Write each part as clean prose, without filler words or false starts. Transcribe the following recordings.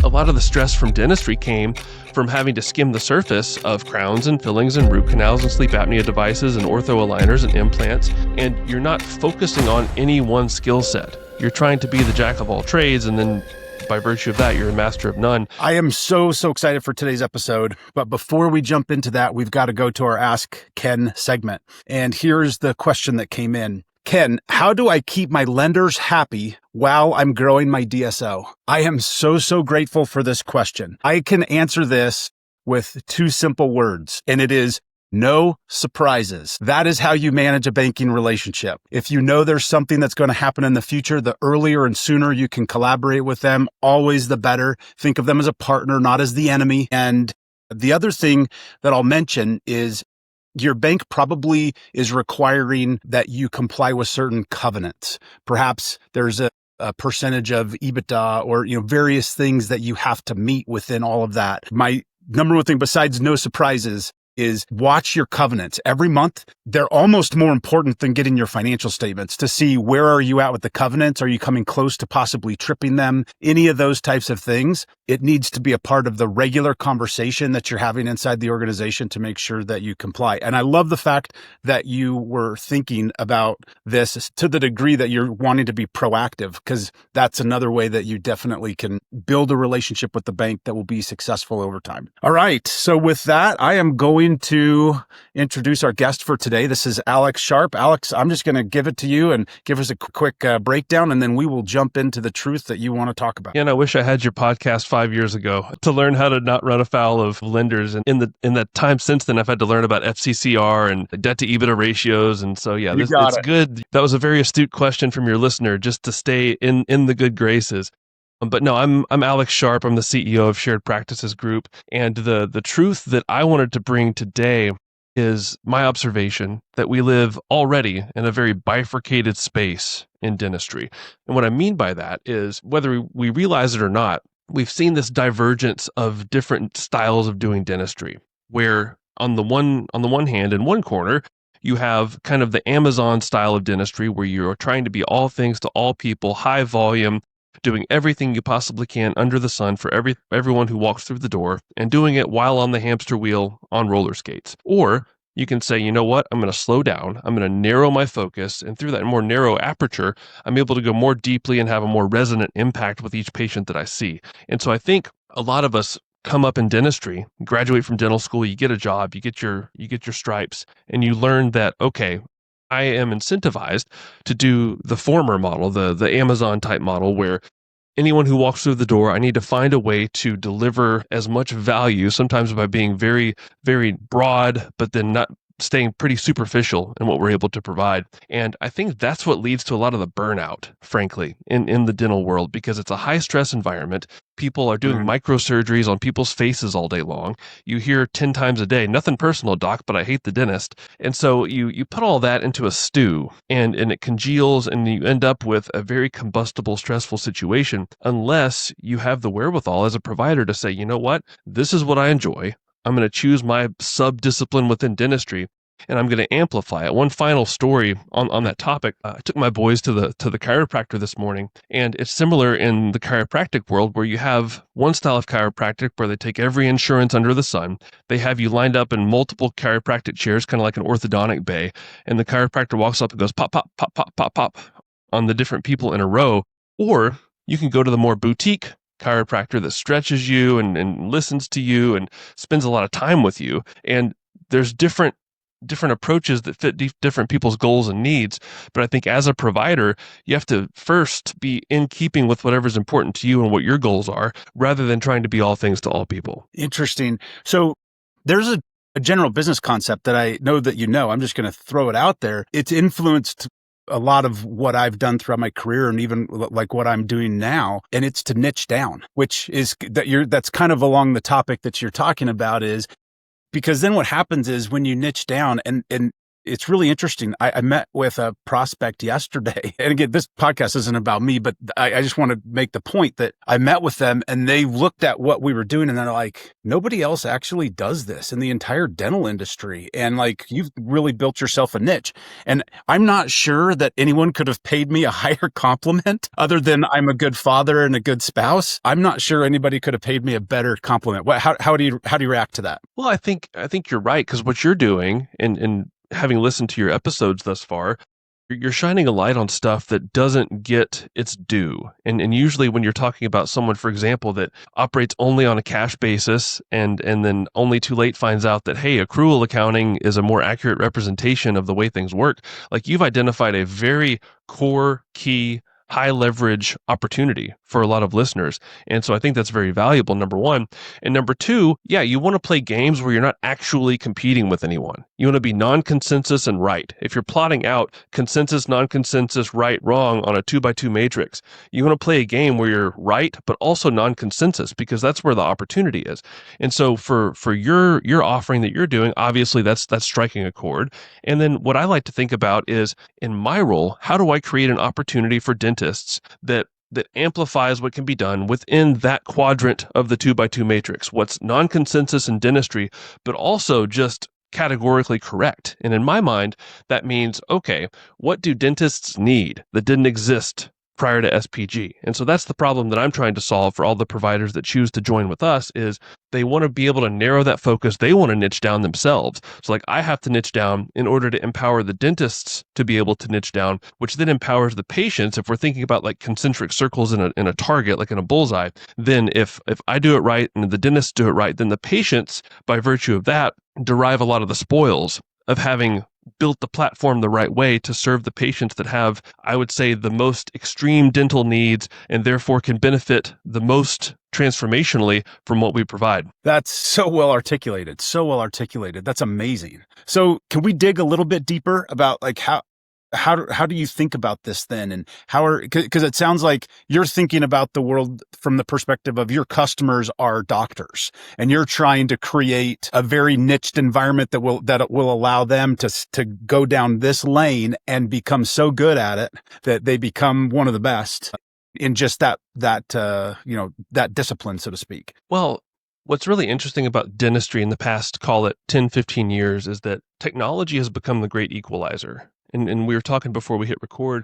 a lot of the stress from dentistry came from having to skim the surface of crowns and fillings and root canals and sleep apnea devices and ortho aligners and implants. And you're not focusing on any one skill set. You're trying to be the jack of all trades, and then by virtue of that, you're a master of none. I am so excited for today's episode. But before we jump into that, we've got to go to our Ask Ken segment. And here's the question that came in. Ken, how do I keep my lenders happy while I'm growing my DSO? I am so grateful for this question. I can answer this with two simple words, and it is no surprises. That is how you manage a banking relationship. If you know there's something that's going to happen in the future, the earlier and sooner you can collaborate with them, always the better. Think of them as a partner, not as the enemy. And the other thing that I'll mention is your bank probably is requiring that you comply with certain covenants. Perhaps there's a percentage of EBITDA or various things that you have to meet within all of that. My number one thing besides no surprises is watch your covenants every month. They're almost more important than getting your financial statements to see where are you at with the covenants? Are you coming close to possibly tripping them? Any of those types of things. It needs to be a part of the regular conversation that you're having inside the organization to make sure that you comply. And I love the fact that you were thinking about this to the degree that you're wanting to be proactive, because that's another way that you definitely can build a relationship with the bank that will be successful over time. All right. So with that, I am going to introduce our guest for today. This is Alex Sharp. Alex, I'm just going to give it to you and give us a quick breakdown, and then we will jump into the truth that you want to talk about. Yeah, and I wish I had your podcast 5 years ago to learn how to not run afoul of lenders. And in that time since then, I've had to learn about FCCR and debt to EBITDA ratios. And so, yeah, it's good. That was a very astute question from your listener, just to stay in the good graces. But no, I'm Alex Sharp. I'm the CEO of Shared Practices Group. And the truth that I wanted to bring today is my observation that we live already in a very bifurcated space in dentistry. And what I mean by that is, whether we realize it or not, we've seen this divergence of different styles of doing dentistry, where on the one hand, in one corner, you have kind of the Amazon style of dentistry, where you're trying to be all things to all people, high volume, doing everything you possibly can under the sun for everyone who walks through the door, and doing it while on the hamster wheel on roller skates. Or you can say, you know what, I'm going to slow down, I'm going to narrow my focus, and through that more narrow aperture, I'm able to go more deeply and have a more resonant impact with each patient that I see. And so I think a lot of us come up in dentistry, graduate from dental school, you get a job, you get your stripes, and you learn that, okay, I am incentivized to do the former model, the Amazon type model, where anyone who walks through the door, I need to find a way to deliver as much value, sometimes by being very, very broad, but then not staying pretty superficial in what we're able to provide. And I think that's what leads to a lot of the burnout, frankly, in the dental world, because it's a high stress environment. People are doing microsurgeries on people's faces all day long. You hear 10 times a day, nothing personal, doc, but I hate the dentist. And so you put all that into a stew, and it congeals, and you end up with a very combustible, stressful situation, unless you have the wherewithal as a provider to say, you know what, this is what I enjoy. I'm going to choose my sub-discipline within dentistry, and I'm going to amplify it. One final story on that topic. I took my boys to the chiropractor this morning, and it's similar in the chiropractic world, where you have one style of chiropractic where they take every insurance under the sun. They have you lined up in multiple chiropractic chairs, kind of like an orthodontic bay, and the chiropractor walks up and goes pop, pop, pop, pop, pop, pop on the different people in a row. Or you can go to the more boutique chiropractor that stretches you and listens to you and spends a lot of time with you. And there's different approaches that fit different people's goals and needs. But I think as a provider, you have to first be in keeping with whatever's important to you and what your goals are, rather than trying to be all things to all people. Interesting. So there's a general business concept that I know that you know. I'm just going to throw it out there. It's influenced a lot of what I've done throughout my career, and even like what I'm doing now. And it's to niche down, which is that's kind of along the topic that you're talking about, is because then what happens is when you niche down, and it's really interesting. I met with a prospect yesterday. And again, this podcast isn't about me, but I just want to make the point that I met with them and they looked at what we were doing and they're like, nobody else actually does this in the entire dental industry. And like, you've really built yourself a niche. And I'm not sure that anyone could have paid me a higher compliment other than I'm a good father and a good spouse. I'm not sure anybody could have paid me a better compliment. How do you react to that? Well, I think you're right, because what you're doing, and having listened to your episodes thus far, you're shining a light on stuff that doesn't get its due. And usually when you're talking about someone, for example, that operates only on a cash basis and then only too late finds out that, hey, accrual accounting is a more accurate representation of the way things work, like you've identified a very core, key, high leverage opportunity for a lot of listeners. And so I think that's very valuable, number one. And number two, yeah, you want to play games where you're not actually competing with anyone. You want to be non-consensus and right. If you're plotting out consensus, non-consensus, right, wrong on a 2x2 matrix, you want to play a game where you're right, but also non-consensus, because that's where the opportunity is. And so for your offering that you're doing, obviously that's striking a chord. And then what I like to think about is, in my role, how do I create an opportunity for dentists that amplifies what can be done within that quadrant of the 2x2 matrix, what's non-consensus in dentistry, but also just categorically correct. And in my mind, that means, okay, what do dentists need that didn't exist prior to SPG? And so that's the problem that I'm trying to solve for all the providers that choose to join with us, is they want to be able to narrow that focus. They want to niche down themselves. So like, I have to niche down in order to empower the dentists to be able to niche down, which then empowers the patients. If we're thinking about like concentric circles in a target, like in a bullseye, then if I do it right and the dentists do it right, then the patients, by virtue of that, derive a lot of the spoils of having built the platform the right way to serve the patients that have, I would say, the most extreme dental needs, and therefore can benefit the most transformationally from what we provide. That's so well articulated. So well articulated. That's amazing. So can we dig a little bit deeper about like how do you think about this then? And because it sounds like you're thinking about the world from the perspective of your customers are doctors, and you're trying to create a very niched environment that will allow them to go down this lane and become so good at it that they become one of the best in just that discipline, so to speak. Well, what's really interesting about dentistry in the past, call it 10, 15 years, is that technology has become the great equalizer. And we were talking before we hit record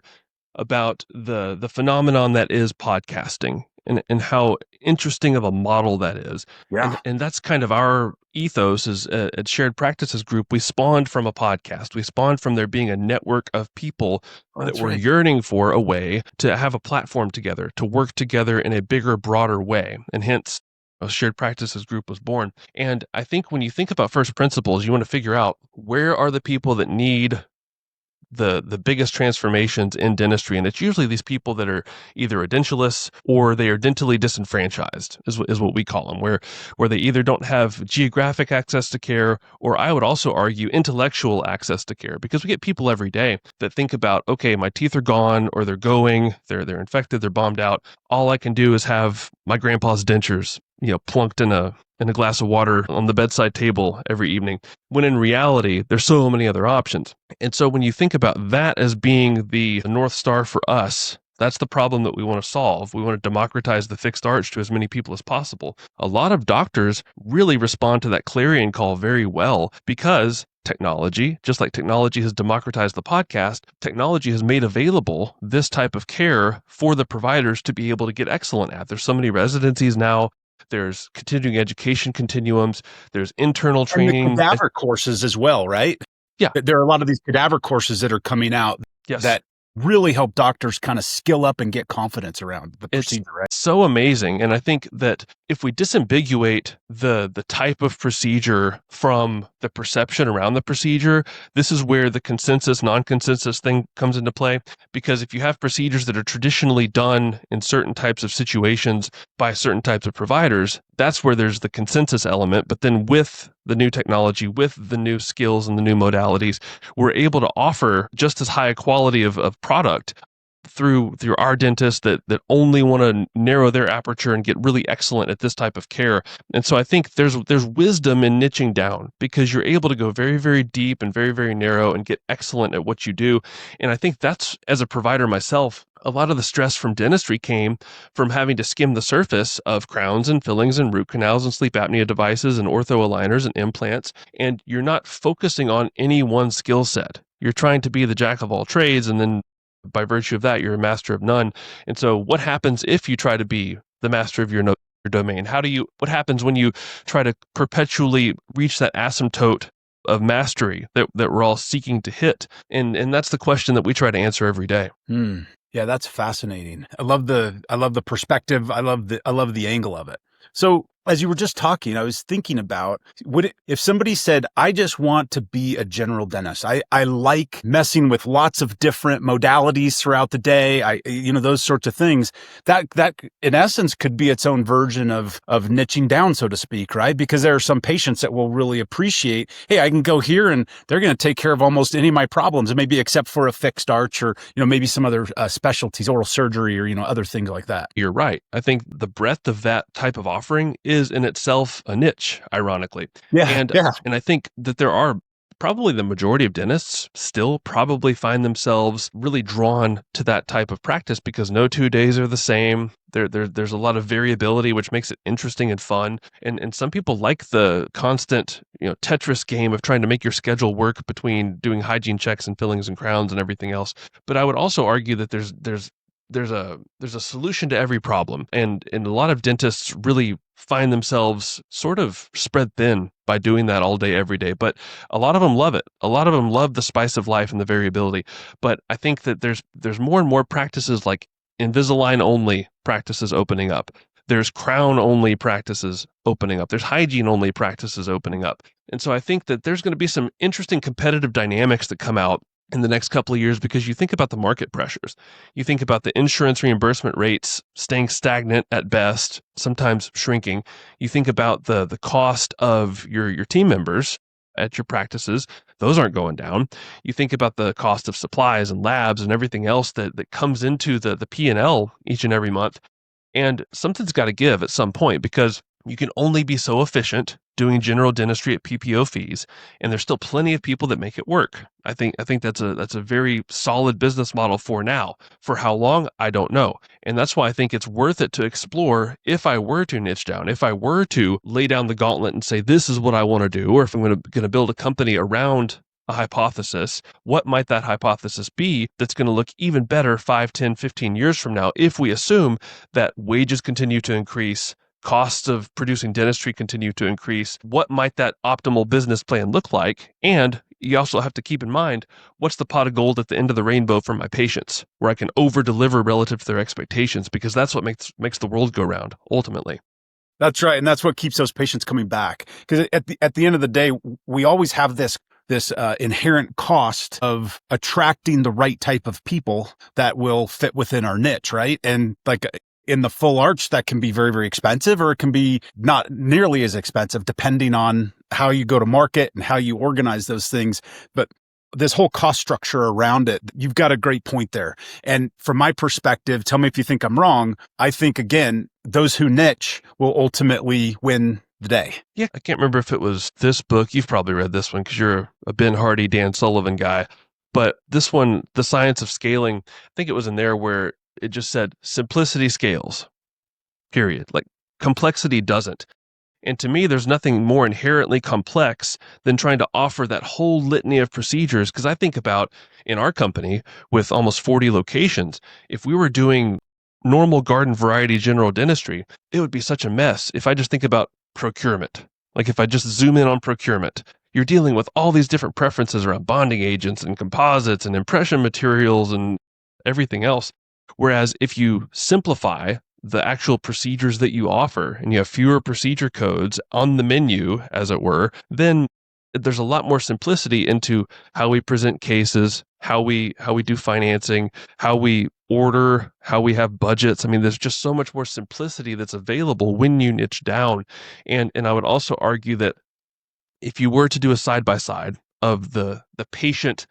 about the phenomenon that is podcasting and how interesting of a model that is. Yeah. And that's kind of our ethos is at Shared Practices Group. We spawned from a podcast. We spawned from there being a network of people that were yearning for a way to have a platform together, to work together in a bigger, broader way. And hence, a Shared Practices Group was born. And I think when you think about first principles, you want to figure out, where are the people that need the biggest transformations in dentistry? And it's usually these people that are either edentulous or they are dentally disenfranchised, is what we call them, where they either don't have geographic access to care, or I would also argue intellectual access to care, because we get people every day that think about, okay, my teeth are gone, or they're going, they're infected, they're bombed out. All I can do is have my grandpa's dentures, plunked in a glass of water on the bedside table every evening, when in reality, there's so many other options. And so when you think about that as being the North Star for us, that's the problem that we want to solve. We want to democratize the fixed arch to as many people as possible. A lot of doctors really respond to that clarion call very well, because technology, just like technology has democratized the podcast, technology has made available this type of care for the providers to be able to get excellent at. There's so many residencies now. There's continuing education continuums. There's internal training. And the cadaver courses as well, right? Yeah. There are a lot of these cadaver courses that are coming out that really help doctors kind of skill up and get confidence around the procedure. Right? So amazing. And I think that if we disambiguate the type of procedure from the perception around the procedure, this is where the consensus, non-consensus thing comes into play. Because if you have procedures that are traditionally done in certain types of situations by certain types of providers, that's where there's the consensus element. But then with the new technology, with the new skills and the new modalities, we're able to offer just as high a quality of product through our dentists that only want to narrow their aperture and get really excellent at this type of care. And so I think there's wisdom in niching down, because you're able to go very, very deep and very, very narrow and get excellent at what you do. And I think that's, as a provider myself, a lot of the stress from dentistry came from having to skim the surface of crowns and fillings and root canals and sleep apnea devices and ortho aligners and implants. And you're not focusing on any one skill set. You're trying to be the jack of all trades, and then by virtue of that, you're a master of none. And so what happens if you try to be the master of your domain? What happens when you try to perpetually reach that asymptote of mastery that we're all seeking to hit? And that's the question that we try to answer every day. Yeah, that's fascinating. I love the perspective. I love the angle of it. So as you were just talking, I was thinking about, if somebody said, I just want to be a general dentist. I like messing with lots of different modalities throughout the day. Those sorts of things, that in essence could be its own version of niching down, so to speak, right? Because there are some patients that will really appreciate, hey, I can go here and they're going to take care of almost any of my problems, and maybe except for a fixed arch or, maybe some other specialties, oral surgery, or, other things like that. You're right. I think the breadth of that type of offering is in itself a niche, ironically. And I think that there are probably the majority of dentists still probably find themselves really drawn to that type of practice, because no 2 days are the same. There's a lot of variability, which makes it interesting and fun. And some people like the constant, Tetris game of trying to make your schedule work between doing hygiene checks and fillings and crowns and everything else. But I would also argue that there's a solution to every problem, and a lot of dentists really find themselves sort of spread thin by doing that all day every day. But a lot of them love it. A lot of them love the spice of life and the variability. But I think that there's more and more practices, like Invisalign only practices opening up. There's crown only practices opening up. There's hygiene only practices opening up. And so I think that there's going to be some interesting competitive dynamics that come out in the next couple of years, because you think about the market pressures. You think about the insurance reimbursement rates staying stagnant at best, sometimes shrinking. You think about the cost of your team members at your practices. Those aren't going down. You think about the cost of supplies and labs and everything else that comes into the P&L each and every month. And something's got to give at some point, because you can only be so efficient doing general dentistry at PPO fees, and there's still plenty of people that make it work. I think that's a very solid business model for now. For how long, I don't know. And that's why I think it's worth it to explore. If I were to niche down, if I were to lay down the gauntlet and say, this is what I want to do, or if I'm going to build a company around a hypothesis, what might that hypothesis be that's going to look even better 5, 10, 15 years from now, if we assume that wages continue to increase, costs of producing dentistry continue to increase? What might that optimal business plan look like? And you also have to keep in mind, what's the pot of gold at the end of the rainbow for my patients, where I can over-deliver relative to their expectations, because that's what makes the world go round, ultimately. That's right. And that's what keeps those patients coming back. Because at the end of the day, we always have this inherent cost of attracting the right type of people that will fit within our niche, right? And like in the full arch, that can be very, very expensive, or it can be not nearly as expensive, depending on how you go to market and how you organize those things. But this whole cost structure around it, you've got a great point there. And from my perspective, tell me if you think I'm wrong, I think, again, those who niche will ultimately win the day. Yeah, I can't remember if it was this book. You've probably read this one because you're a Ben Hardy, Dan Sullivan guy. But this one, The Science of Scaling, I think it was in there where it just said simplicity scales, period. Like complexity doesn't. And to me, there's nothing more inherently complex than trying to offer that whole litany of procedures. Because I think about, in our company with almost 40 locations, if we were doing normal garden variety general dentistry, it would be such a mess. If I just think about procurement, like if I just zoom in on procurement, you're dealing with all these different preferences around bonding agents and composites and impression materials and everything else. Whereas if you simplify the actual procedures that you offer and you have fewer procedure codes on the menu, as it were, then there's a lot more simplicity into how we present cases, how we do financing, how we order, how we have budgets. I mean, there's just so much more simplicity that's available when you niche down. And I would also argue that if you were to do a side by side of the patient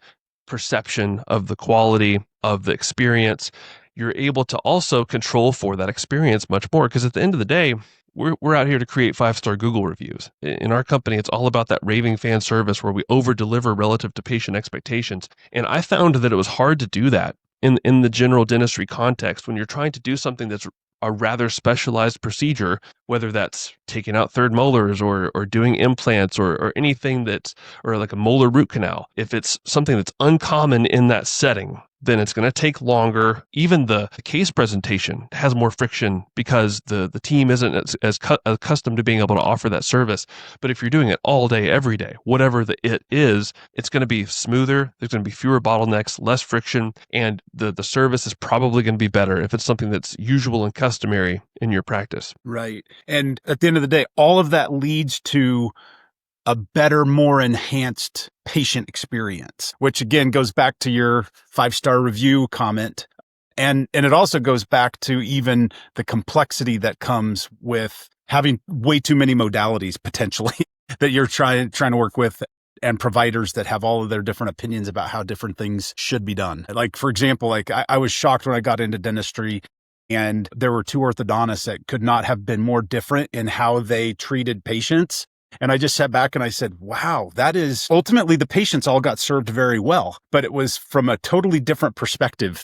perception of the quality of the experience, you're able to also control for that experience much more. Because at the end of the day, we're out here to create 5-star Google reviews. In our company, it's all about that raving fan service where we over deliver relative to patient expectations. And I found that it was hard to do that in the general dentistry context when you're trying to do something that's a rather specialized procedure, whether that's taking out third molars or doing implants or anything that's, or like a molar root canal. If it's something that's uncommon in that setting, then it's going to take longer. Even the case presentation has more friction because the team isn't as accustomed to being able to offer that service. But if you're doing it all day, every day, whatever it is, it's going to be smoother. There's going to be fewer bottlenecks, less friction, and the service is probably going to be better if it's something that's usual and customary in your practice. Right. And at the end of the day, all of that leads to a better, more enhanced patient experience, which again goes back to your 5-star review comment. And it also goes back to even the complexity that comes with having way too many modalities potentially that you're trying to work with, and providers that have all of their different opinions about how different things should be done. Like, for example, like I was shocked when I got into dentistry and there were 2 orthodontists that could not have been more different in how they treated patients. And I just sat back and I said, wow, that is ultimately the patients all got served very well, but it was from a totally different perspective.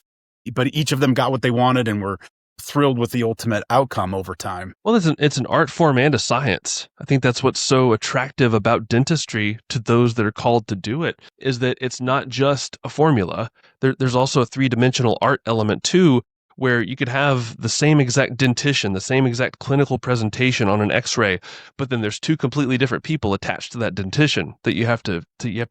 But each of them got what they wanted and were thrilled with the ultimate outcome over time. Well, it's an art form and a science. I think that's what's so attractive about dentistry to those that are called to do it, is that it's not just a formula. There's also a 3-dimensional art element too, where you could have the same exact dentition, the same exact clinical presentation on an X-ray, but then there's 2 completely different people attached to that dentition that you have to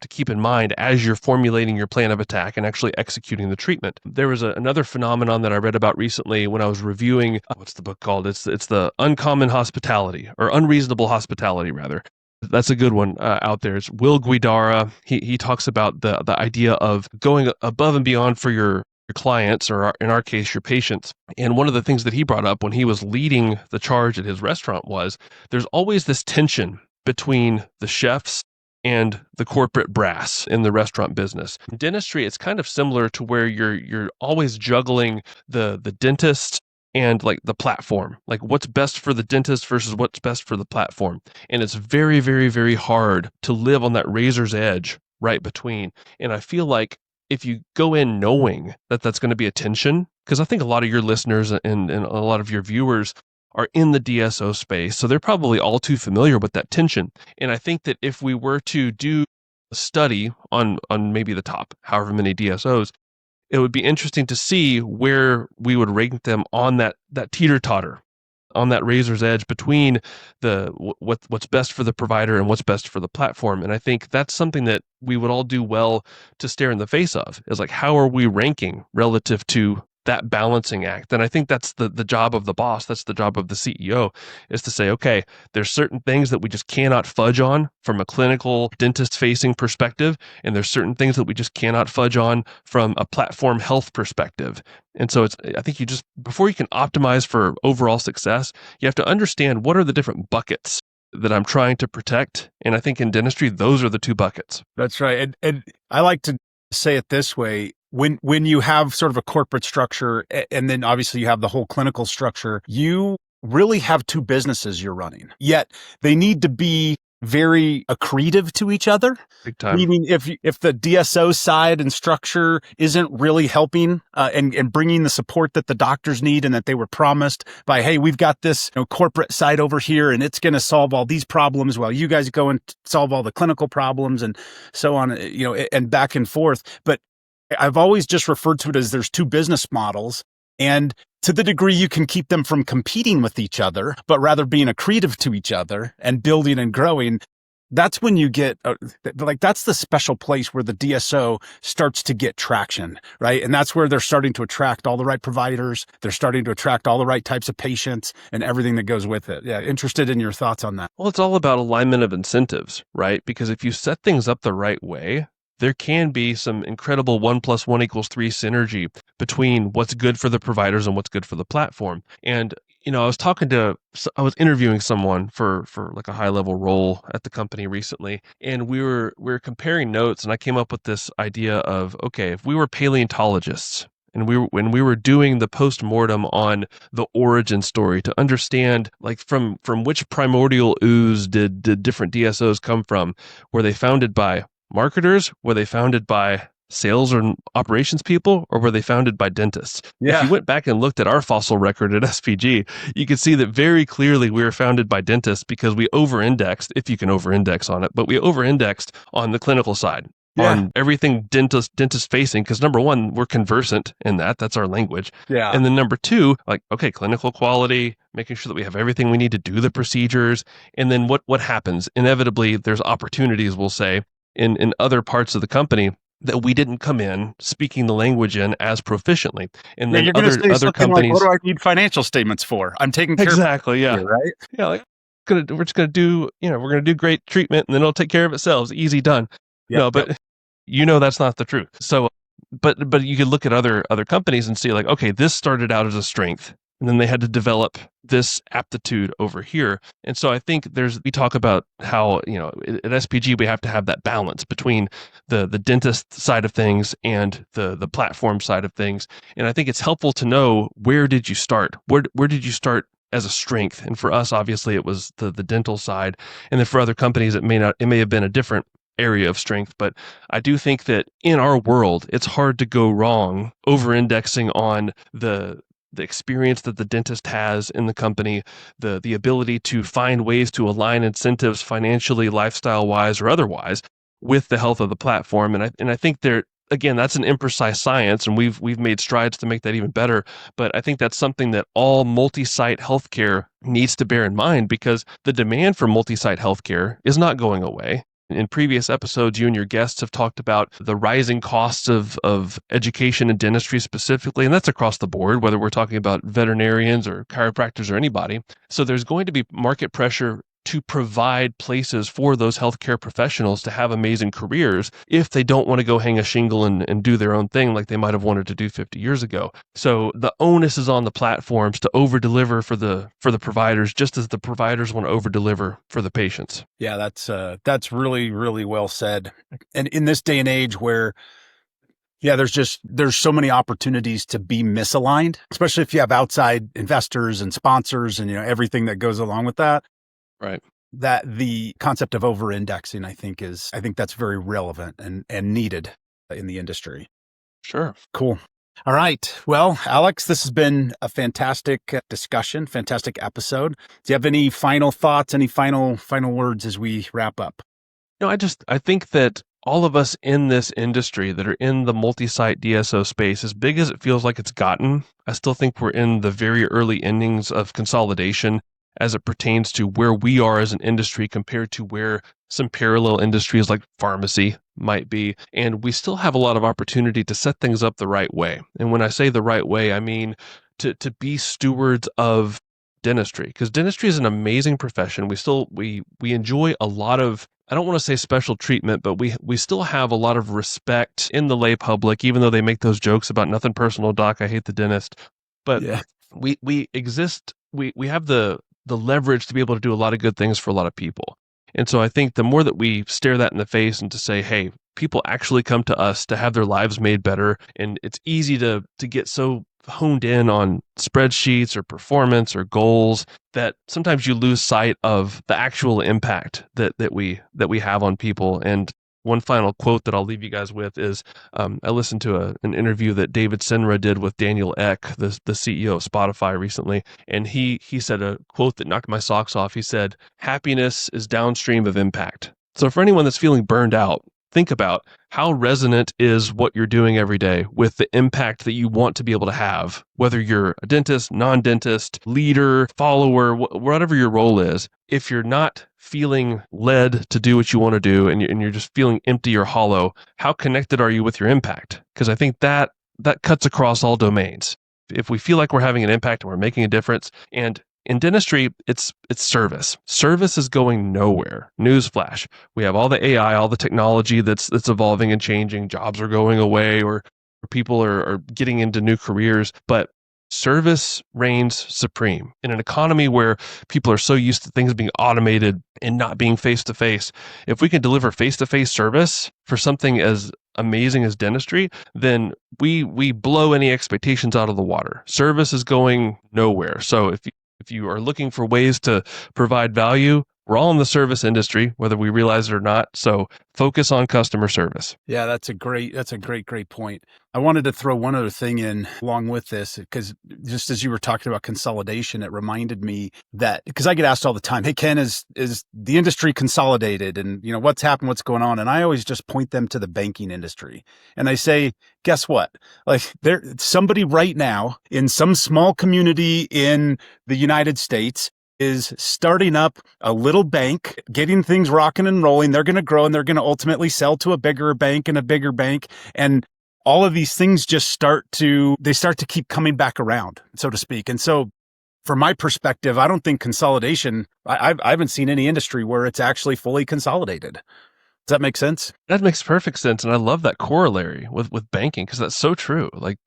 keep in mind as you're formulating your plan of attack and actually executing the treatment. There was another phenomenon that I read about recently when I was reviewing, what's the book called? It's the Uncommon Hospitality, or Unreasonable Hospitality rather. That's a good one out there. It's Will Guidara. He talks about the idea of going above and beyond for your clients, or in our case, your patients. And one of the things that he brought up when he was leading the charge at his restaurant was there's always this tension between the chefs and the corporate brass in the restaurant business. In dentistry, it's kind of similar to where you're always juggling the dentist and like the platform, like what's best for the dentist versus what's best for the platform. And it's very, very, very hard to live on that razor's edge right between. And I feel like if you go in knowing that that's going to be a tension, because I think a lot of your listeners and a lot of your viewers are in the DSO space, so they're probably all too familiar with that tension. And I think that if we were to do a study on maybe the top however many DSOs, it would be interesting to see where we would rank them on that teeter-totter, on that razor's edge between what's best for the provider and what's best for the platform. And I think that's something that we would all do well to stare in the face of, is like, how are we ranking relative to that balancing act? And I think that's the job of the boss. That's the job of the CEO, is to say, okay, there's certain things that we just cannot fudge on from a clinical dentist facing perspective. And there's certain things that we just cannot fudge on from a platform health perspective. And so I think before you can optimize for overall success, you have to understand what are the different buckets that I'm trying to protect. And I think in dentistry, those are the 2 buckets. That's right. And I like to say it this way. When you have sort of a corporate structure, and then obviously you have the whole clinical structure, you really have 2 businesses you're running, yet they need to be very accretive to each other. Big time. Meaning if the DSO side and structure isn't really helping and bringing the support that the doctors need and that they were promised by, hey, we've got this corporate side over here and it's going to solve all these problems while you guys go and solve all the clinical problems and so on, and back and forth. But I've always just referred to it as there's 2 business models, and to the degree you can keep them from competing with each other, but rather being accretive to each other and building and growing, that's when you get, that's the special place where the DSO starts to get traction, right? And that's where they're starting to attract all the right providers. They're starting to attract all the right types of patients and everything that goes with it. Yeah, interested in your thoughts on that. Well, it's all about alignment of incentives, right? Because if you set things up the right way, there can be some incredible 1 + 1 = 3 synergy between what's good for the providers and what's good for the platform. And I was interviewing someone for like a high level role at the company recently, and we were comparing notes, and I came up with this idea of, okay, if we were paleontologists and when we were doing the post-mortem on the origin story to understand, like, from which primordial ooze did different DSOs come from? Were they founded by marketers? Were they founded by sales or operations people, or were they founded by dentists? If you went back and looked at our fossil record at SPG, you could see that very clearly we were founded by dentists because we over-indexed, if you can over-index on it, but we over-indexed on the clinical side, on everything dentist facing, because number one, we're conversant in that's our language. And then number two, like, okay, clinical quality, making sure that we have everything we need to do the procedures. And then what happens? Inevitably, there's opportunities, we'll say, in other parts of the company that we didn't come in speaking the language in as proficiently. And then you're going to say other companies, like, what do I need financial statements for? I'm taking care exactly, of it, right? Yeah, like, we're just gonna do, we're gonna do great treatment, and then it'll take care of itself. Easy done. No, but that's not the truth. So, but you could look at other companies and see, like, okay, this started out as a strength, and then they had to develop this aptitude over here. And so I think we talk about how, at SPG, we have to have that balance between the dentist side of things and the platform side of things. And I think it's helpful to know, where did you start? Where did you start as a strength? And for us, obviously, it was the dental side. And then for other companies, it may have been a different area of strength. But I do think that in our world, it's hard to go wrong over-indexing on the experience that the dentist has in the company, the ability to find ways to align incentives financially, lifestyle wise, or otherwise, with the health of the platform. And I think again, that's an imprecise science, and we've made strides to make that even better. But I think that's something that all multi-site healthcare needs to bear in mind, because the demand for multi-site healthcare is not going away. In previous episodes, you and your guests have talked about the rising costs of education and dentistry specifically, and that's across the board, whether we're talking about veterinarians or chiropractors or anybody. So there's going to be market pressure to provide places for those healthcare professionals to have amazing careers if they don't want to go hang a shingle and do their own thing like they might have wanted to do 50 years ago. So the onus is on the platforms to over-deliver for the providers, just as the providers want to over-deliver for the patients. Yeah, that's really, really well said. And in this day and age where there's so many opportunities to be misaligned, especially if you have outside investors and sponsors and everything that goes along with that. Right. That the concept of over-indexing, I think that's very relevant and needed in the industry. Sure. Cool. All right. Well, Alex, this has been a fantastic discussion, fantastic episode. Do you have any final thoughts, any final words as we wrap up? No, I think that all of us in this industry that are in the multi-site DSO space, as big as it feels like it's gotten, I still think we're in the very early innings of consolidation as it pertains to where we are as an industry compared to where some parallel industries like pharmacy might be. And we still have a lot of opportunity to set things up the right way. And when I say the right way, I mean to be stewards of dentistry, because dentistry is an amazing profession. We enjoy a lot of, I don't want to say special treatment, but we still have a lot of respect in the lay public, even though they make those jokes about nothing personal, doc, I hate the dentist. But we exist, we have the leverage to be able to do a lot of good things for a lot of people. And so I think the more that we stare that in the face and to say, hey, people actually come to us to have their lives made better, and it's easy to get so honed in on spreadsheets or performance or goals that sometimes you lose sight of the actual impact that we have on people. And one final quote that I'll leave you guys with is, I listened to an interview that David Senra did with Daniel Ek, the CEO of Spotify, recently, and he said a quote that knocked my socks off. He said, "Happiness is downstream of impact." So for anyone that's feeling burned out, think about how resonant is what you're doing every day with the impact that you want to be able to have, whether you're a dentist, non-dentist, leader, follower, whatever your role is. If you're not feeling led to do what you want to do and you're just feeling empty or hollow, how connected are you with your impact? Because I think that cuts across all domains. If we feel like we're having an impact and we're making a difference, and in dentistry, it's service. Service is going nowhere. Newsflash. We have all the AI, all the technology that's evolving and changing. Jobs are going away, or people are getting into new careers. But Service reigns supreme in an economy where people are so used to things being automated and not being face to face. If we can deliver face to face service for something as amazing as dentistry, then we blow any expectations out of the water. Service is going nowhere. So if you are looking for ways to provide value, we're all in the service industry, whether we realize it or not. So focus on customer service. Yeah, that's a great point. I wanted to throw one other thing in along with this, because just as you were talking about consolidation, it reminded me that, because I get asked all the time, hey, Ken, is the industry consolidated, and what's happened, what's going on? And I always just point them to the banking industry. And I say, guess what? Like, there's somebody right now in some small community in the United States is starting up a little bank, getting things rocking and rolling. They're going to grow, and they're going to ultimately sell to a bigger bank and a bigger bank. And all of these things just start to keep coming back around, so to speak. And so from my perspective, I don't think consolidation, I haven't seen any industry where it's actually fully consolidated. Does that make sense? That makes perfect sense. And I love that corollary with banking, because that's so true. Like,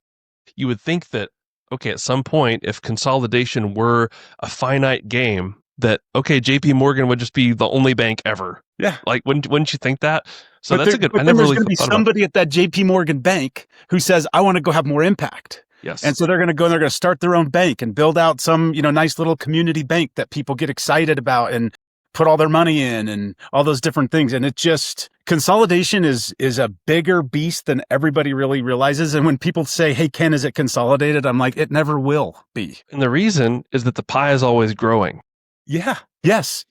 you would think that, okay, at some point, if consolidation were a finite game, that, okay, JP Morgan would just be the only bank ever. Yeah. Like, wouldn't you think that? So but that's a good, I never really thought about it. There's going to be somebody at that JP Morgan bank who says, I want to go have more impact. Yes. And so they're going to go and they're going to start their own bank and build out some, nice little community bank that people get excited about and put all their money in and all those different things. And it just, consolidation is a bigger beast than everybody really realizes. And when people say, hey, Ken, is it consolidated? I'm like, it never will be. And the reason is that the pie is always growing. Yeah. Yes.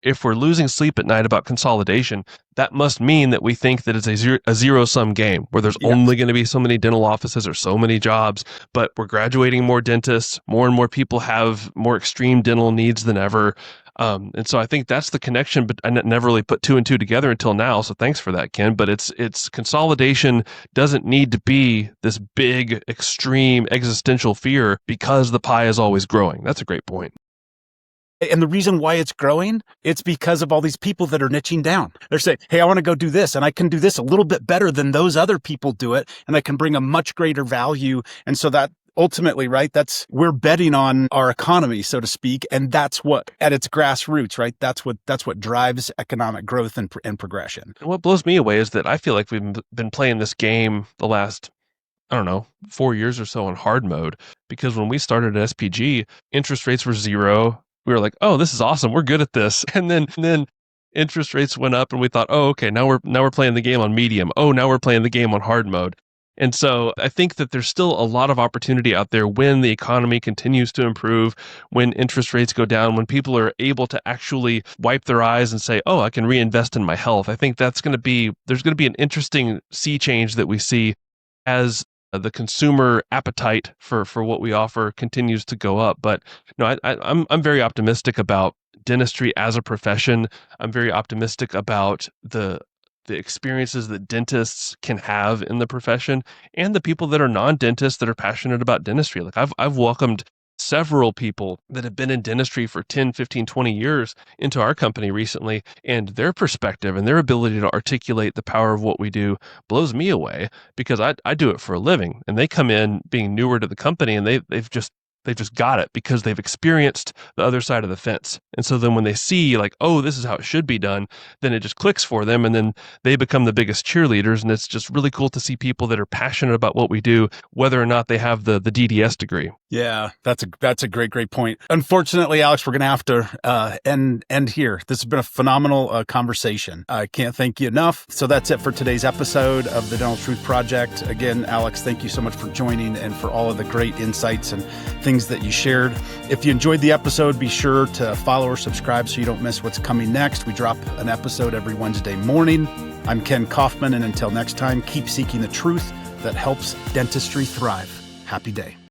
If we're losing sleep at night about consolidation, that must mean that we think that it's a zero-sum game where there's only going to be so many dental offices or so many jobs, but we're graduating more dentists. More and more people have more extreme dental needs than ever. And so I think that's the connection, but I never really put two and two together until now. So thanks for that, Ken. But it's consolidation doesn't need to be this big, extreme existential fear because the pie is always growing. That's a great point. And the reason why it's growing, it's because of all these people that are niching down. They're saying, hey, I want to go do this, and I can do this a little bit better than those other people do it, and I can bring a much greater value. And so that ultimately, right, we're betting on our economy, so to speak, and that's what, at its grassroots, right, that's what drives economic growth and progression. And what blows me away is that I feel like we've been playing this game the last, 4 years or so on hard mode, because when we started at SPG, interest rates were zero. We were like, oh, this is awesome. We're good at this. And then interest rates went up and we thought, oh, okay, now we're playing the game on medium. Oh, now we're playing the game on hard mode. And so I think that there's still a lot of opportunity out there when the economy continues to improve, when interest rates go down, when people are able to actually wipe their eyes and say, oh, I can reinvest in my health. I think there's going to be an interesting sea change that we see as the consumer appetite for what we offer continues to go up. But I'm very optimistic about dentistry as a profession. I'm very optimistic about the experiences that dentists can have in the profession, and the people that are non-dentists that are passionate about dentistry. Like I've welcomed several people that have been in dentistry for 10, 15, 20 years into our company recently, and their perspective and their ability to articulate the power of what we do blows me away, because I do it for a living, and they come in being newer to the company, and they've just got it because they've experienced the other side of the fence. And so then when they see like, oh, this is how it should be done, then it just clicks for them. And then they become the biggest cheerleaders. And it's just really cool to see people that are passionate about what we do, whether or not they have the DDS degree. Yeah, that's a great point. Unfortunately, Alex, we're going to have to end here. This has been a phenomenal conversation. I can't thank you enough. So that's it for today's episode of the Dental Truth Project. Again, Alex, thank you so much for joining and for all of the great insights and things that you shared. If you enjoyed the episode, be sure to follow or subscribe so you don't miss what's coming next. We drop an episode every Wednesday morning. I'm Ken Kaufman, and until next time, keep seeking the truth that helps dentistry thrive. Happy day.